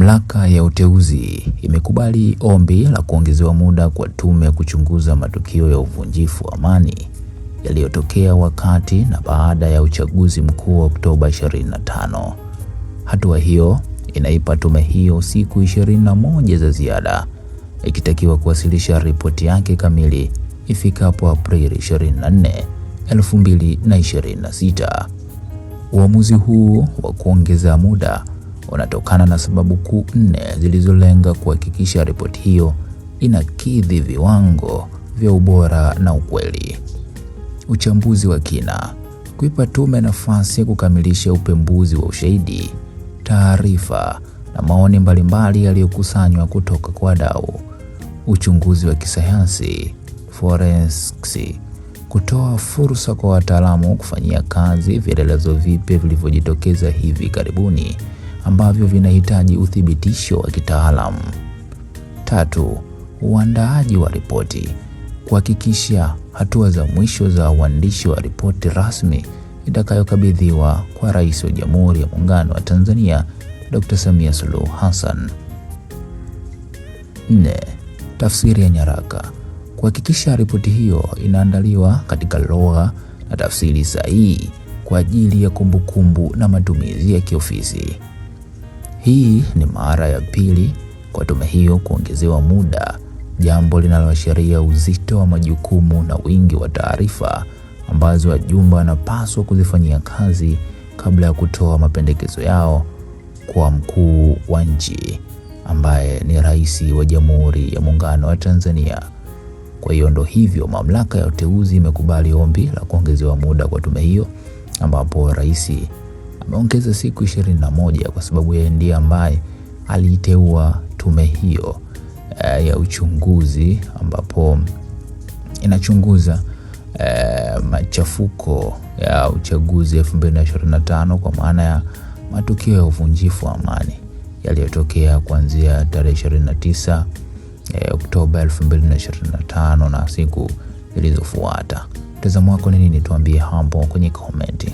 Mamlaka ya Uteuzi imekubali ombi la kuongezewa muda kwa tume ya kuchunguza matukio ya uvunjifu wa amani yaliyotokea wakati na baada ya uchaguzi mkuu wa Oktoba 25. Hatua hiyo inaipa tume hiyo siku 21 za ziada, ikitakiwa kuwasilisha ripoti yake kamili ifikapo Aprili 24, 2026. Uamuzi huu wa kuongeza muda unatokana na sababu kuu 4 zilizolenga kuhakikisha ripoti hiyo inakidhi viwango vya ubora na ukweli. Uchambuzi wa kina, kuipa tume nafasi ya kukamilisha upembuzi wa ushahidi, taarifa na maoni mbalimbali yaliyokusanywa kutoka kwa wadau. Uchunguzi wa kisayansi, forensics, kutoa fursa kwa wataalamu kufanyia kazi vielelezo vipya vilivyojitokeza hivi karibuni ambavyo vinahitaji uthibitisho wa kitaalamu. 3. Uandaaji wa ripoti, kuhakikisha hatua za mwisho za uandishi wa ripoti rasmi itakayokabidhiwa kwa Rais wa Jamhuri ya Muungano wa Tanzania Dr. Samia Suluhu Hassan. 4. Tafsiri ya nyaraka, kuhakikisha ripoti hiyo inaandaliwa katika lugha na tafsiri sahihi kwa ajili ya kumbukumbu na matumizi ya kiofisi. Hii ni mara ya pili kwa tume hiyo kuongezewa muda, jambo linaloashiria uzito wa majukumu na wingi wa taarifa ambazo wajumbe wanapaswa kuzifanyia kazi kabla ya kutoa mapendekezo yao kwa mkuu wa nchi ambaye ni Rais wa Jamhuri ya Muungano wa Tanzania. Kwa hiyo ndo hivyo, Mamlaka ya Uteuzi imekubali ombi la kuongezewa muda kwa tume hiyo, ambapo rais ameongeza siku 21 kwa sababu yeye ndiye ambaye aliiteua tume hiyo ya uchunguzi ambapo inachunguza machafuko ya uchaguzi 2025 kwa maana ya matukio ya uvunjifu wa amani yaliyotokea kuanzia tarehe 29 Oktoba 2025 na siku zilizofuata. Mtazamo wako ni nini? Tuambie hapo kwenye komenti.